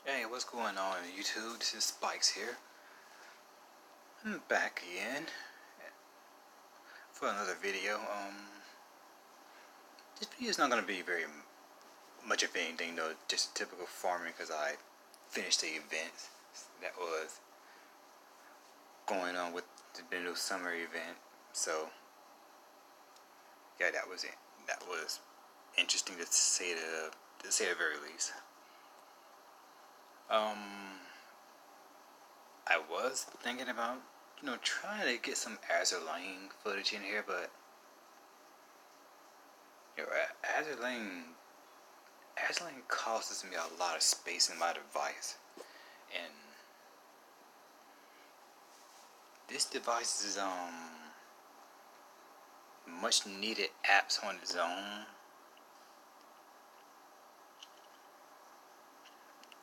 Hey, what's going on YouTube? This is Spikes here. I'm back again for another video. This video is not going to be very much of anything, though, just typical farming because I finished the event that was going on with the new summer event. So, yeah, that was it. That was interesting to say the very least. I was thinking about, trying to get some Azure Lane footage in here, but Azure Lane costs me a lot of space in my device, and this device is much needed apps on its own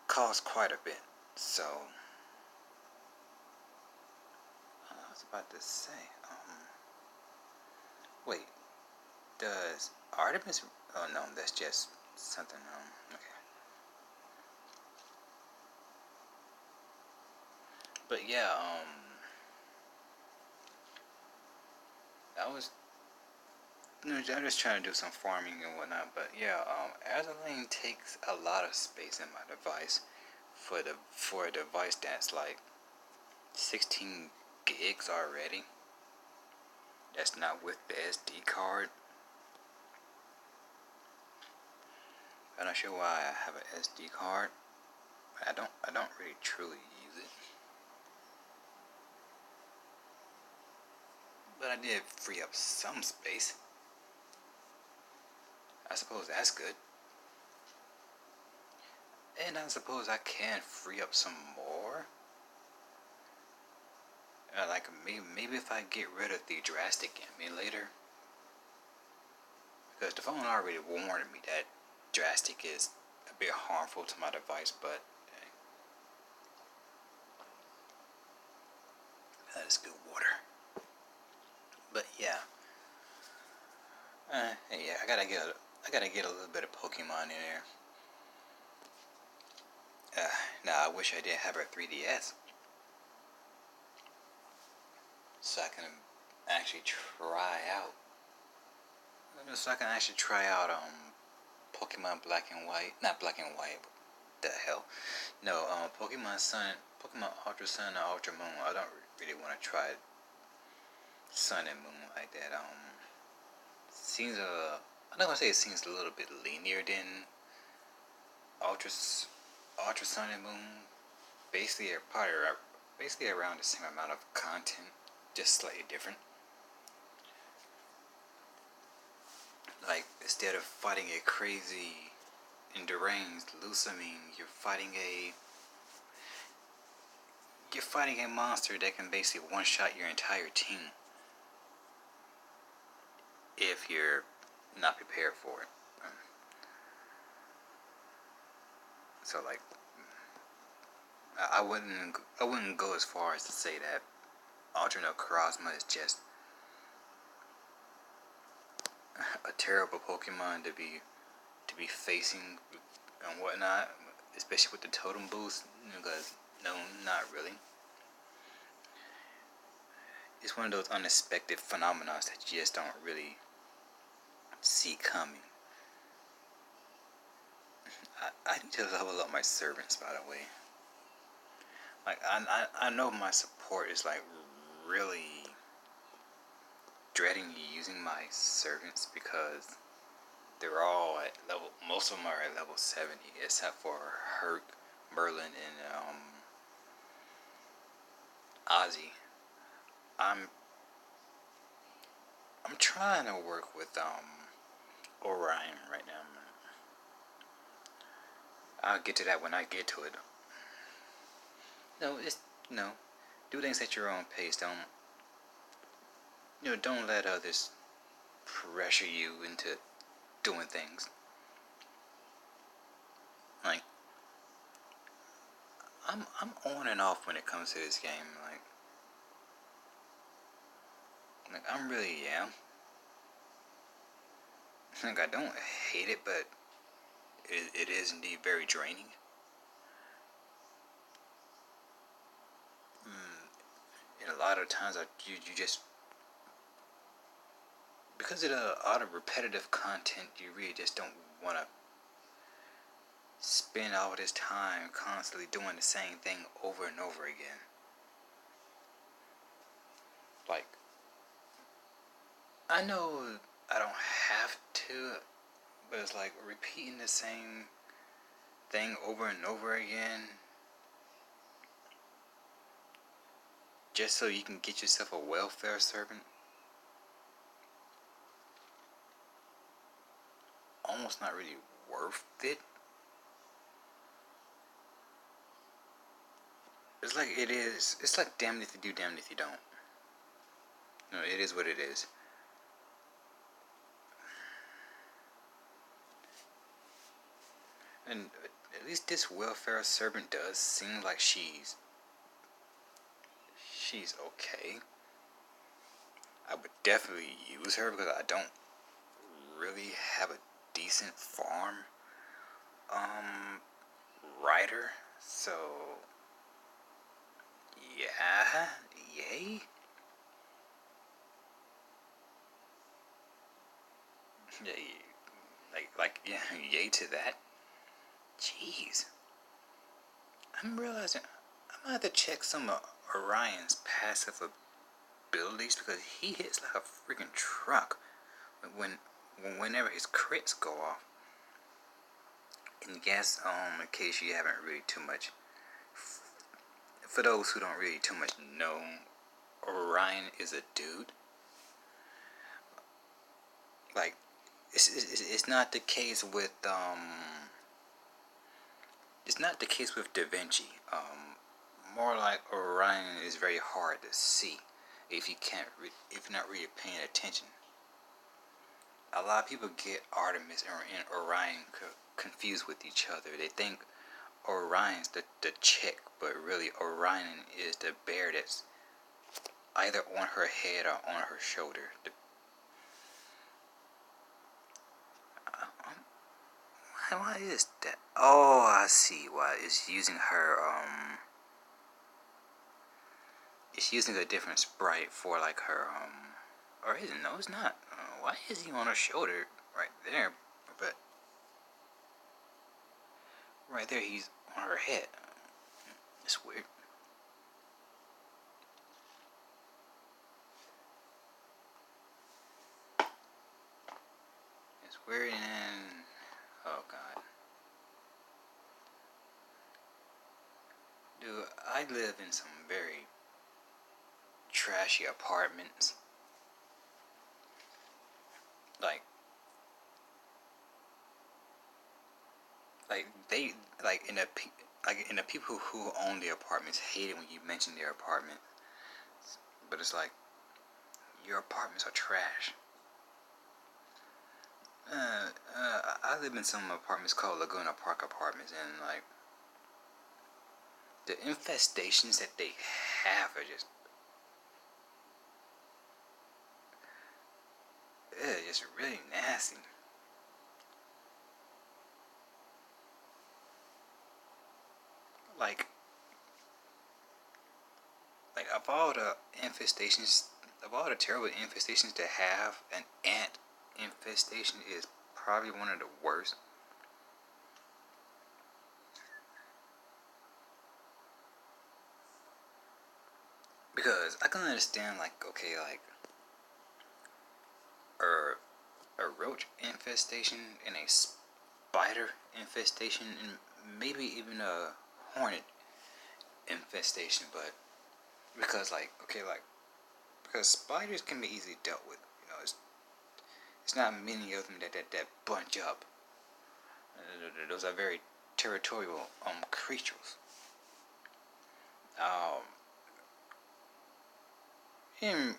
cost quite a bit. So I was about to say, wait, does Artemis? Oh no, that's just something. Okay. But yeah, I was, I'm just trying to do some farming and whatnot. But yeah, Azure Lane takes a lot of space in my device for a device that's like 16 gigs already. That's not with the SD card. I'm not sure why I have an SD card. I don't really truly use it. But I did free up some space. I suppose that's good. And I suppose I can free up some more. Like maybe if I get rid of the drastic emulator. Because the phone already warned me that drastic is a bit harmful to my device, but that is good water. But yeah, yeah, I gotta get a little bit of Pokemon in there. Now I wish I did have a 3DS, so I can actually try out. Pokemon Black and White, not Black and White. What the hell? No, Pokemon Sun, Pokemon Ultra Sun or Ultra Moon. I don't really want to try Sun and Moon like that. Seems I'm not gonna say it seems a little bit linear than Ultra Sun and Moon. Basically, basically around the same amount of content, just slightly different. Like instead of fighting a crazy and deranged Lusamine, you're fighting a monster that can basically one-shot your entire team if you're not prepared for it. So like, I wouldn't go as far as to say that Alternate Karasma is just a terrible Pokemon to be facing and whatnot, especially with the totem boost. Because no, not really. It's one of those unexpected phenomena that you just don't really see coming. I need to level up my servants, by the way. Like I know my support is like really dreading using my servants because they're all at level. Most of them are at level 70, except for Herc, Merlin, and Ozzy. I'm trying to work with Orion right now. I'll get to that when I get to it. No, it's no. Do things at your own pace. Don't let others pressure you into doing things. Like I'm on and off when it comes to this game. Like I'm really am. Like I don't hate it, but it is indeed very draining. And a lot of times you just, because of all the repetitive content, you really just don't want to spend all this time constantly doing the same thing over and over again. Like, I know I don't have to, but it's like repeating the same thing over and over again just so you can get yourself a welfare servant. Almost not really worth it. It's like it is. It's like damned if you do, damned if you don't. No, it is what it is. And at least this welfare servant does seem like she's okay. I would definitely use her because I don't really have a decent farm rider. So yeah, yay. Yay. Like yeah, yay to that. Jeez. I'm realizing I'm gonna have to check some of Orion's passive abilities because he hits like a freaking truck whenever his crits go off. And yes, in case you haven't really too much, for those who don't really too much know, Orion is a dude. Like, it's not the case with it's not the case with Da Vinci. More like Orion is very hard to see if you can't if you're not really paying attention. A lot of people get Artemis and Orion confused with each other. They think Orion's the chick, but really Orion is the bear that's either on her head or on her shoulder. Why is that? Oh, I see why. It's using her, it's using a different sprite for, like, her, or is it? No, it's not. Why is he on her shoulder right there? But right there, he's on her head. It's weird. It's weird and, oh god. Dude, I live in some very trashy apartments. Like they, like in the people who own the apartments hate it when you mention their apartment. But it's like, your apartments are trash. I live in some apartments called Laguna Park Apartments, and like the infestations that they have are just really nasty. Like of all the infestations, of all the terrible infestations to have, an ant infestation is probably one of the worst. Because I can understand, like, okay, like a roach infestation and a spider infestation and maybe even a hornet infestation, but because like, okay, like, because spiders can be easily dealt with, you know, it's not many of them that bunch up. Those are very territorial creatures. Um, and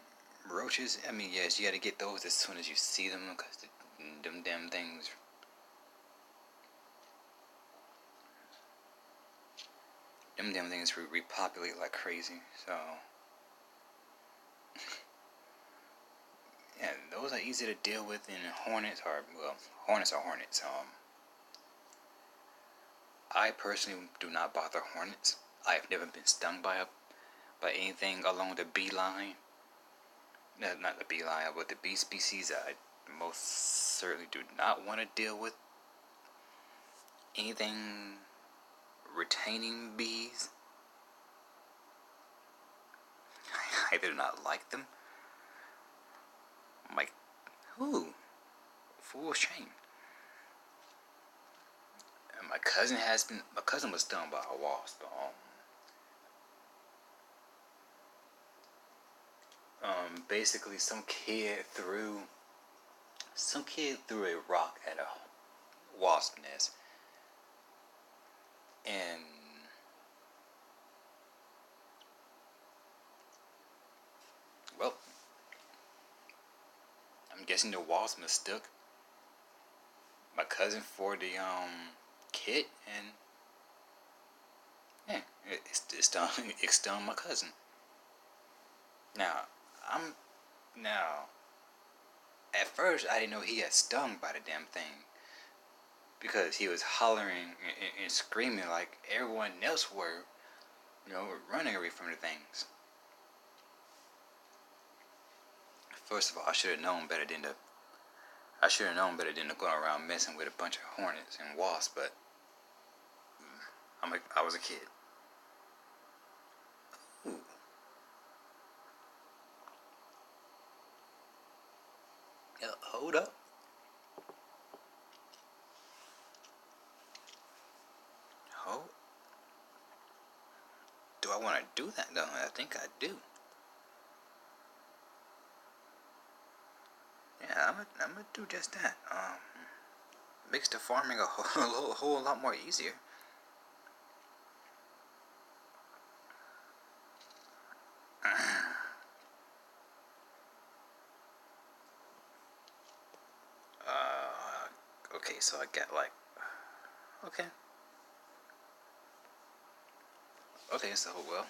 roaches, I mean, yes, you got to get those as soon as you see them because them damn things. Them damn things repopulate like crazy. So yeah, those are easy to deal with. And hornets are, well, hornets are hornets. I personally do not bother hornets. I've never been stung by by anything along the bee line. No, not the bee line, but the bee species. I most certainly do not want to deal with anything retaining bees. I do not like them. I'm like, who? Full shame. And my cousin was stung by a wasp. Basically some kid threw a rock at a wasp nest, and well, I'm guessing the wasp mistook my cousin for the kid, and yeah, it stung my cousin. Now I'm now at first I didn't know he had stung by the damn thing, because he was hollering and screaming like everyone else were, running away from the things. First of all, I should have known better than to go around messing with a bunch of hornets and wasps, but I was a kid. Ooh. Yeah, hold up. Do I want to do that though? I think I do. Yeah, I'm gonna do just that. Makes the farming a whole lot more easier. Okay, so I got like, okay, so well,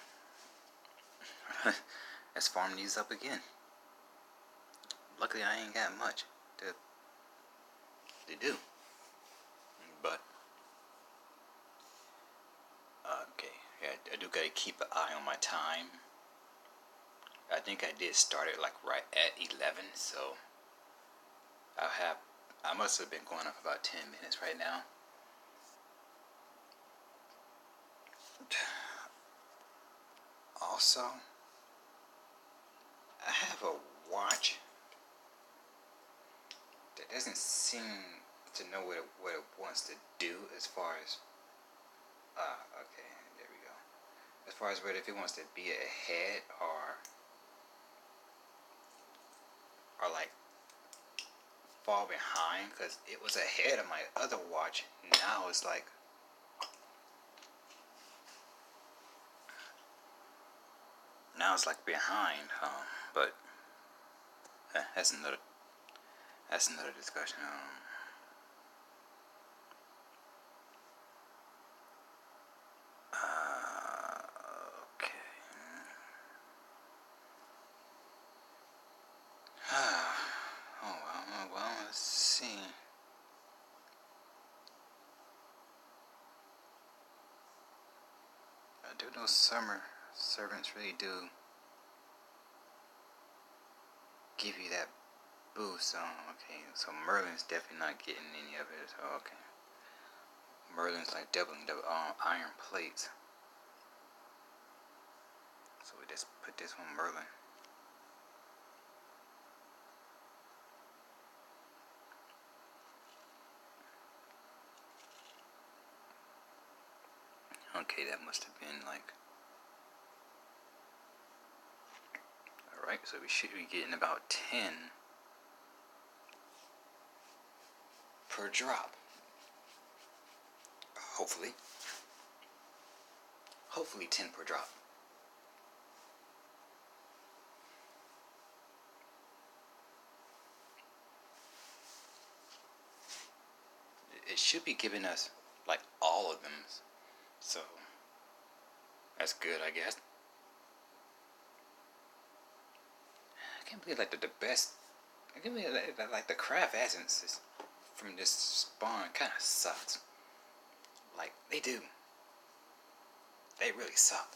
let's farm these up again. Luckily, I ain't got much to do, but okay, yeah, I do gotta keep an eye on my time. I think I did start it like right at 11, so I must have been going up about 10 minutes right now. Also, I have a watch that doesn't seem to know what it wants to do as far as okay, there we go. As far as whether if it wants to be ahead or like fall behind, because it was ahead of my other watch. Now it's like behind. But that's another discussion. Okay. Oh well, let's see. I do know summer servants really do give you that boost. Okay, so Merlin's definitely not getting any of it. So okay, Merlin's like doubling the iron plates. So we just put this on Merlin. Okay, that must have been like. Alright, so we should be getting about 10 per drop. Hopefully. Hopefully 10 per drop. It should be giving us like all of them. So that's good, I guess. I can't believe like the best. I can't believe like the craft essences from this spawn kind of sucks. Like they do. They really suck.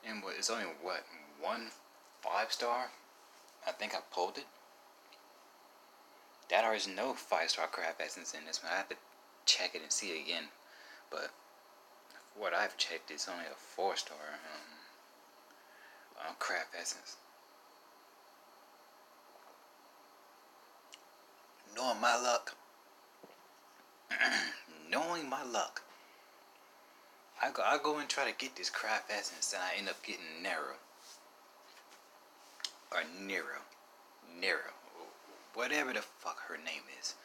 And it's only what, one 5-star? I think I pulled it. That there is no 5-star craft essence in this one. I have to check it and see it again. But what I've checked, it's only a 4-star craft essence. Knowing my luck, knowing my luck, I go and try to get this craft essence, and I end up getting Nero. Or Nero, whatever the fuck her name is.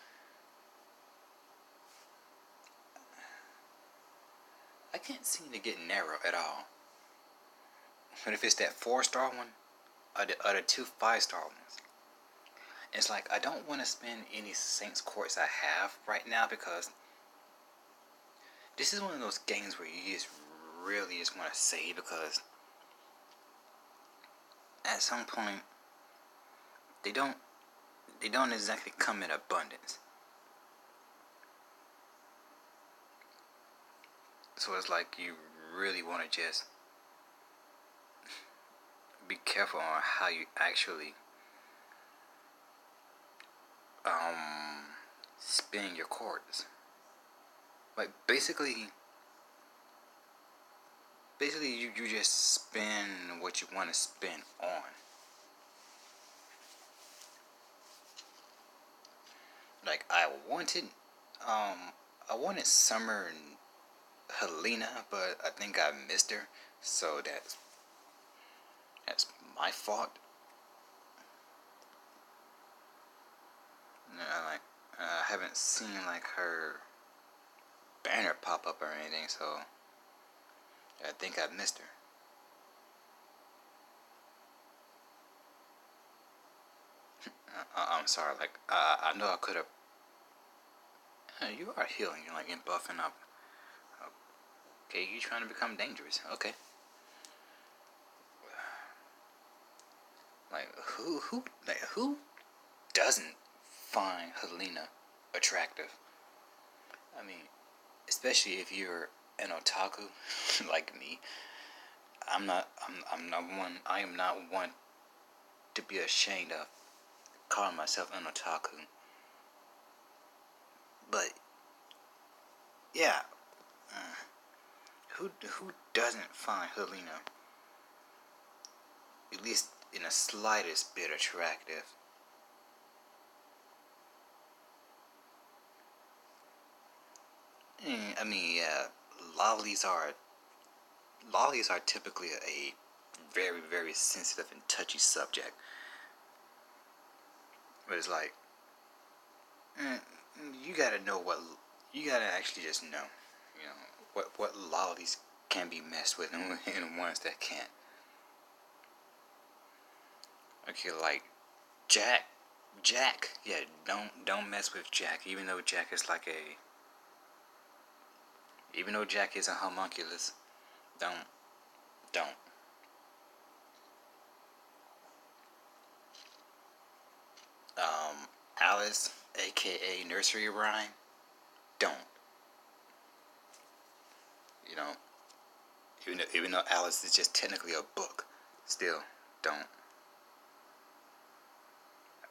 I can't seem to get Nero at all. But if it's that 4-star one, or the 2 5-star ones, it's like I don't want to spend any Saints Quartz I have right now, because this is one of those games where you just really just want to save, because at some point they don't exactly come in abundance. So it's like you really want to just be careful on how you actually spend your quarters. Like basically you just spend what you want to spend on. Like I wanted Summer and Helena, but I think I missed her, so that's my fault. I haven't seen like her banner pop up or anything, so I think I missed her. I'm sorry. Like I know I could have. You are healing. You're like in buffing up. Okay, you trying to become dangerous. Okay. Like who doesn't find Helena attractive? I mean, especially if you're an otaku like me. I'm not one. I am not one to be ashamed of calling myself an otaku. But yeah, who doesn't find Helena at least in the slightest bit attractive? I mean, yeah, lollies are typically a very, very sensitive and touchy subject. But it's like, you gotta know you gotta actually just know, what lollies can be messed with and ones that can't. Okay, like Jack, yeah, don't mess with Jack, even though Jack is a homunculus, don't. Alice, aka Nursery Rhyme, don't. You know, even though Alice is just technically a book, still don't.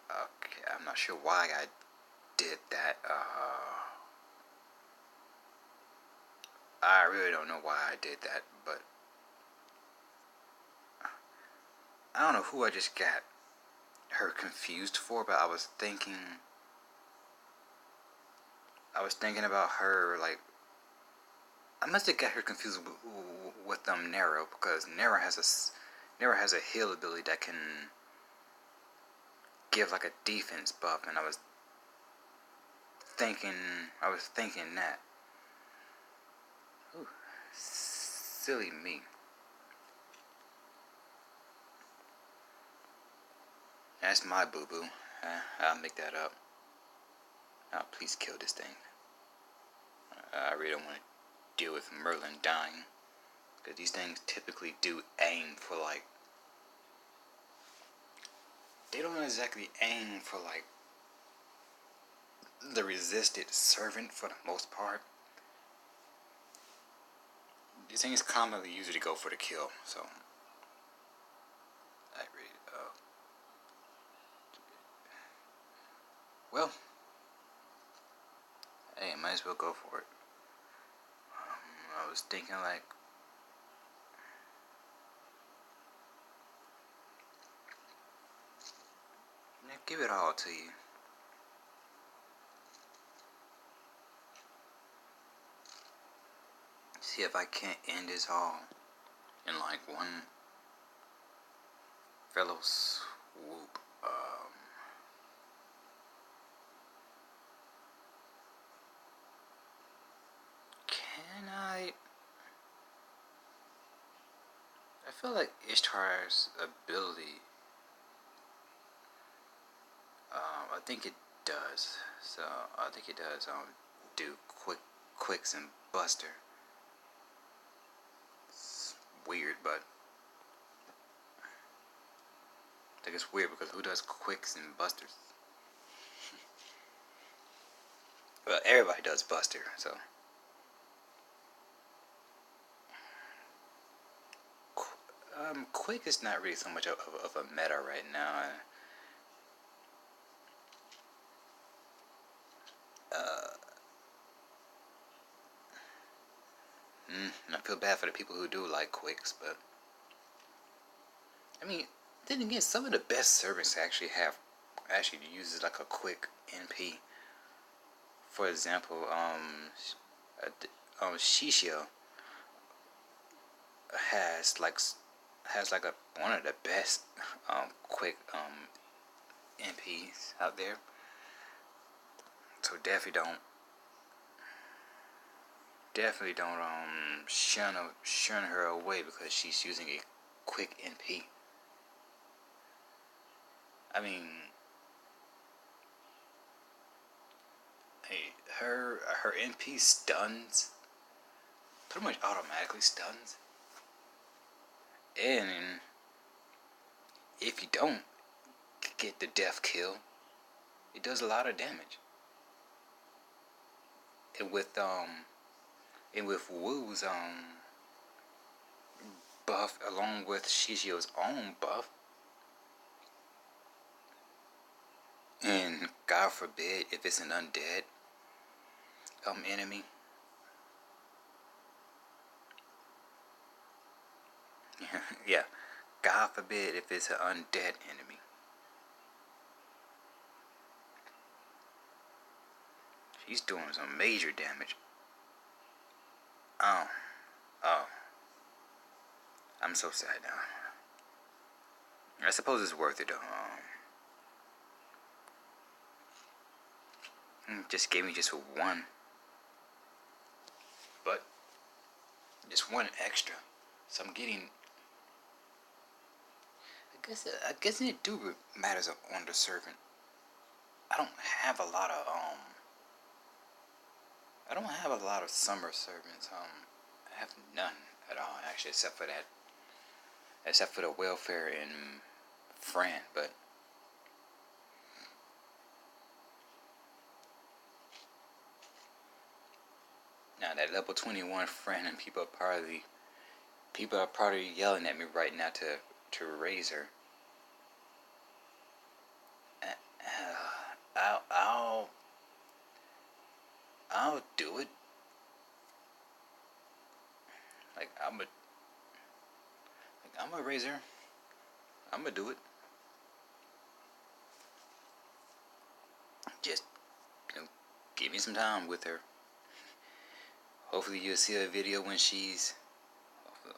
Okay, I'm not sure why I did that. I really don't know why I did that, but I don't know who I just got her confused for, but I was thinking about her, like, I must have got her confused with Nero, because Nero has a heal ability that can give like a defense buff, and I was thinking that. Ooh, silly me. That's my boo-boo. I'll make that up. Oh, please kill this thing. I really don't want to deal with Merlin dying, because these things typically do aim for like. They don't exactly aim for like the resisted servant for the most part. These things commonly usually go for the kill, so I really, well, hey, might as well go for it. I was thinking like, give it all to you. See if I can't end this all in like one fellow swoop. Can I? I feel like Ishtar's ability. I think it does. So I think it does. Do quicks and buster. It's weird, but I think it's weird because who does quicks and busters? Well, everybody does buster, so. Quick is not really so much of a meta right now. I feel bad for the people who do like quicks, but I mean, then again, some of the best servants actually uses like a quick NP. For example, Shishio has like a one of the best quick NPs out there. So definitely don't shun her away because she's using a quick NP. I mean, hey, her NP stuns, pretty much automatically stuns, and if you don't get the death kill, it does a lot of damage. And with Wu's buff along with Shishio's own buff, and God forbid if it's an undead enemy, yeah, God forbid if it's an undead enemy, she's doing some major damage. Oh, I'm so sad now. I suppose it's worth it though. Just gave me just one, but just one extra. So I'm getting. I guess it do matters on the servant. I don't have a lot of summer servants. I have none at all actually, except for the welfare in Fran, but. Now that level 21 Fran, and people are probably yelling at me right now to raise her. I'll do it. Like I'm a raise her. I'm gonna do it. Just give me some time with her. Hopefully you'll see a video when she's.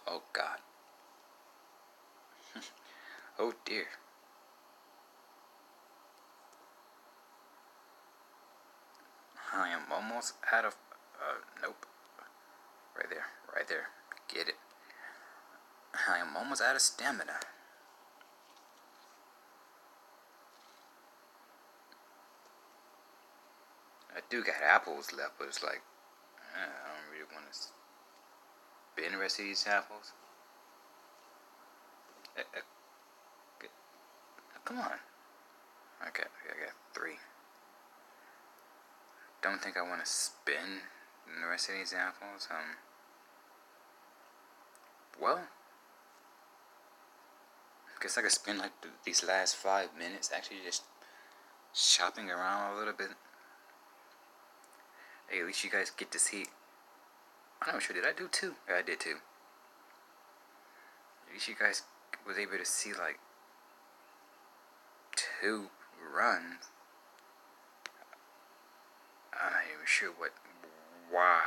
Oh God. Oh dear. I am almost out of. Nope. Right there. Get it. I am almost out of stamina. I do got apples left, but it's like I don't really want to spend the rest of these apples. Come on. Okay, I got 3. Don't think I want to spend the rest of these apples. Well, guess I could spend like these last 5 minutes actually just shopping around a little bit. Hey, at least you guys get to see. I'm not sure, did I do 2? Yeah, I did 2. At least you guys was able to see like 2 runs. I'm not even sure why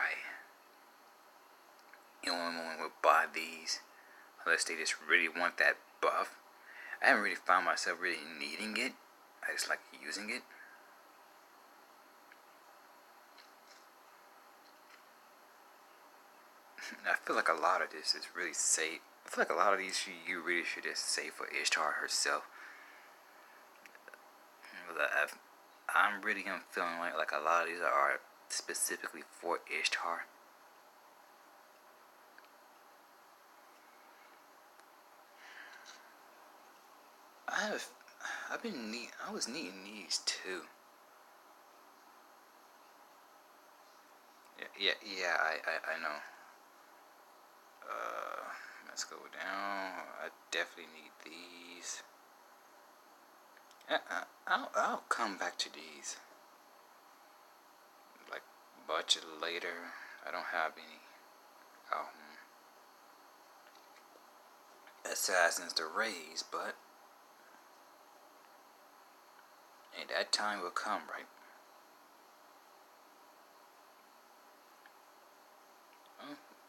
anyone would buy these unless they just really want that buff. I haven't really found myself really needing it. I just like using it. I feel like a lot of this is really safe. I feel like a lot of these you really should just save for Ishtar herself. I'm really feeling like a lot of these are specifically for Ishtar. I was needing these too. Yeah, I know. Let's go down. I definitely need these. I'll come back to these like much later. I don't have any assassins to raise, but hey, that time will come, right?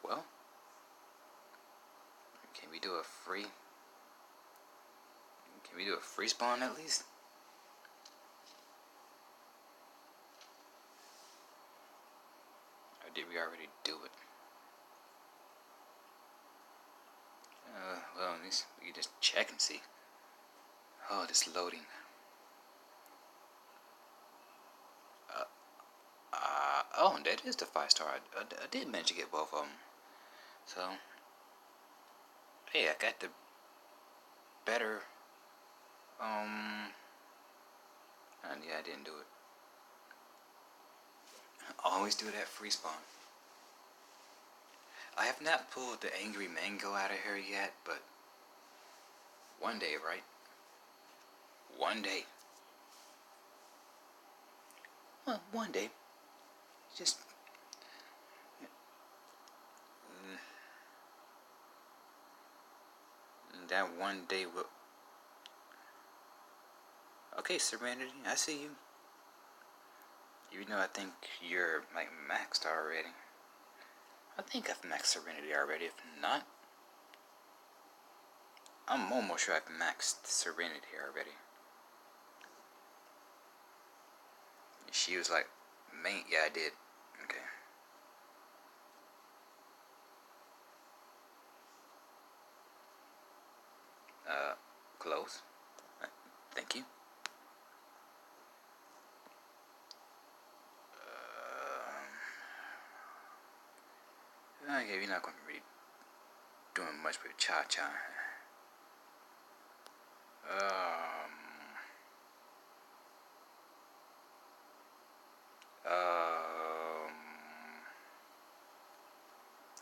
Well, can we do a free? Can we do a free spawn at least? Or did we already do it? Well, at least we can just check and see. Oh, this loading. Oh, that is the 5-star. I did manage to get both of them. So, hey, I got the better. Yeah, I didn't do it. Always do that free spawn. I have not pulled the Angry Mango out of here yet, but one day, right? One day. Well, one day. Just that one day will. Okay, Serenity, I see you. Even though I think you're like maxed already. I think I've maxed Serenity already. If not, I'm almost sure I've maxed Serenity already. She was like, "Mate, yeah, I did." Okay. Close. Thank you. Okay, we're not going to be really doing much with Cha-Cha.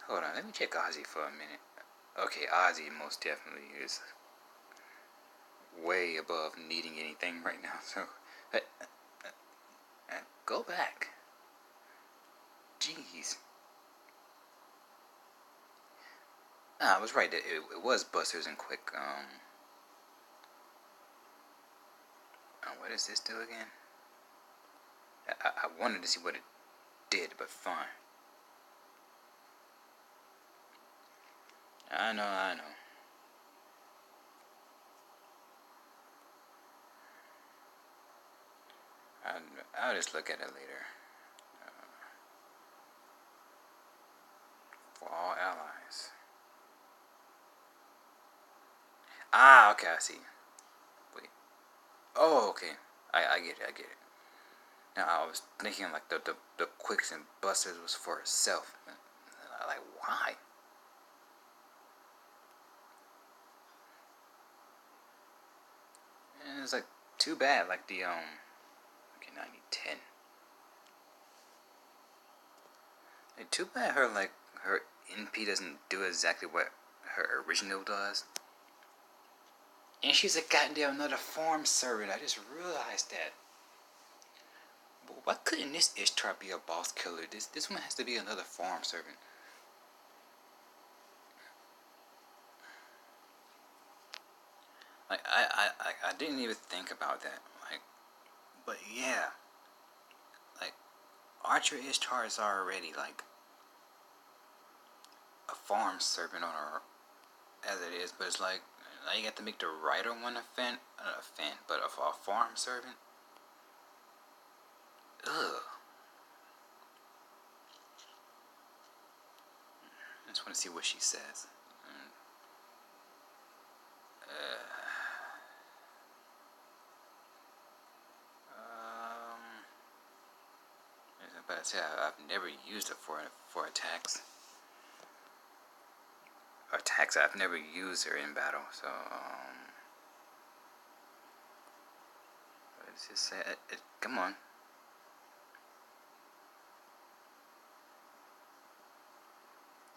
Hold on, let me check Ozzy for a minute. Okay, Ozzy most definitely is way above needing anything right now. So, go back. Jeez. I was right. It was Busters and Quick. What does this do again? I wanted to see what it did, but fine. I know. I'll just look at it later. For all allies. Ah, okay, I see. Wait. Oh, okay. I get it. Now I was thinking like the Quicks and Busters was for herself. Like why? And it's like too bad. Like the Okay, now I need 10. Like, too bad her NP doesn't do exactly what her original does. And she's a goddamn another farm servant. I just realized that. But why couldn't this Ishtar be a boss killer? This one has to be another farm servant. Like I didn't even think about that. Like, but yeah, like Archer Ishtar is already like a farm servant on her as it is, but it's like now you got to make the writer one but a farm servant. Ugh. I just want to see what she says. Um, but I say I've never used it for attacks. Attacks I've never used her in battle. So let's just say come on.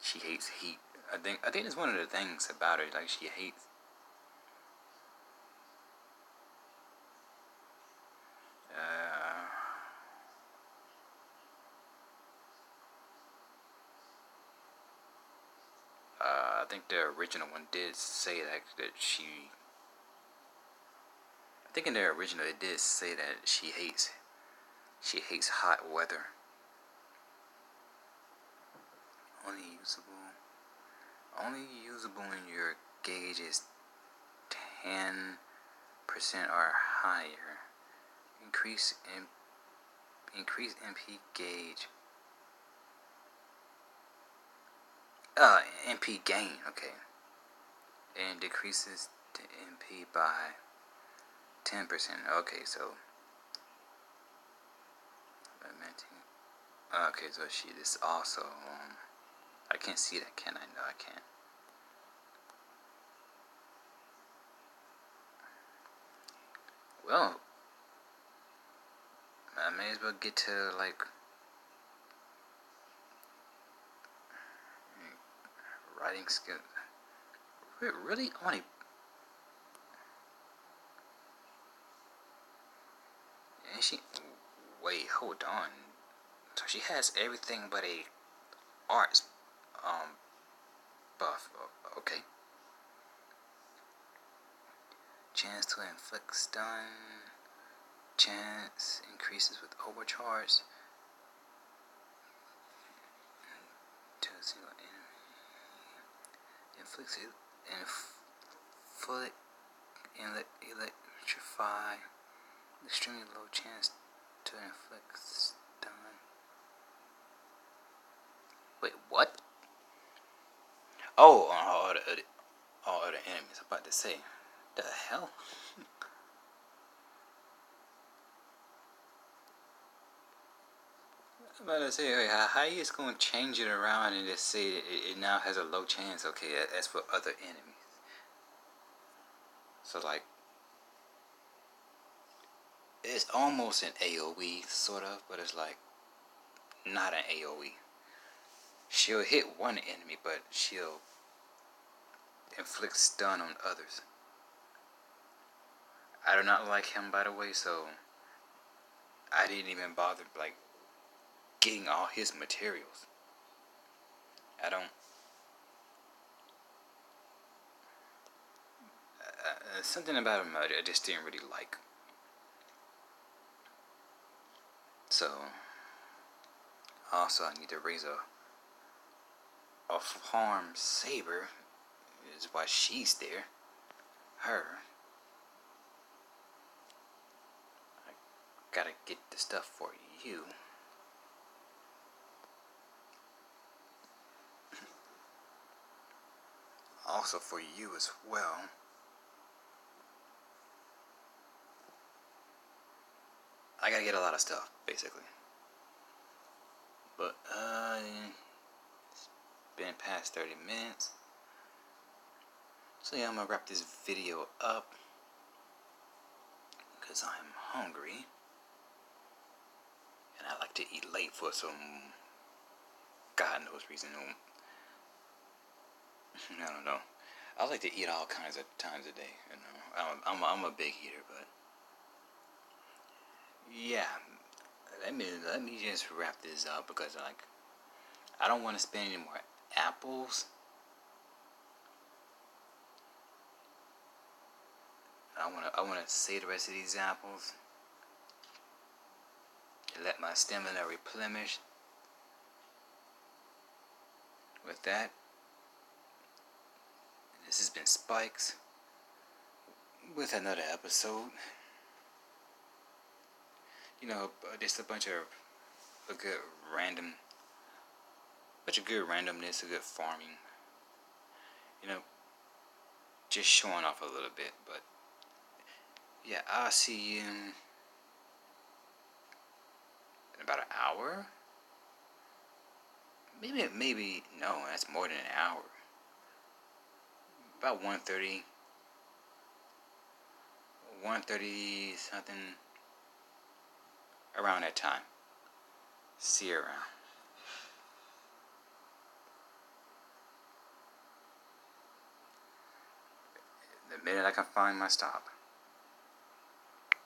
She hates heat. I think it's one of the things about her. Like she hates. I think the original one did say that she. I think in the original it did say that she hates hot weather. Only usable when your gauge is 10% or higher. Increase MP gauge. MP gain. Okay. And decreases the MP by 10%. Okay, so. Okay, so she is also. I can't see that, can I? No, I can't. Well, I may as well get to like writing skills. Really only. And she. Wait, hold on. So she has everything but a arts buff. Okay. Chance to inflict stun. Chance increases with overcharge. To a single enemy. Inflicts electrify. Extremely low chance to inflict stun. Wait, what? Oh, on all other enemies. I'm about to say, the hell? I'm about to say, hey, how you just gonna change it around and just say it now has a low chance? Okay, that's for other enemies. So like, it's almost an AOE sort of, but it's like not an AOE. She'll hit one enemy, but she'll inflict stun on others. I do not like him, by the way, so I didn't even bother like getting all his materials. I don't. Something about him I just didn't really like. So, also I need to raise a farm saber. Is why she's there. Her. I gotta get the stuff for you. Also for you as well. I gotta get a lot of stuff, basically. But, it's been past 30 minutes. So yeah, I'm gonna wrap this video up. Because I'm hungry. And I like to eat late for some God knows reason. I don't know. I like to eat all kinds of times a day. You know, I'm a big eater, but yeah. Let me just wrap this up because like I don't want to spend any more apples. I wanna save the rest of these apples and let my stamina replenish. With that, this has been Spikes with another episode. You know, just a bunch of a good random, bunch of good randomness, a good farming. You know, just showing off a little bit, but yeah, I'll see you in about an hour. Maybe no, that's more than an hour. About 1:30, 1:30 something, around that time. See you around. The minute I can find my stop.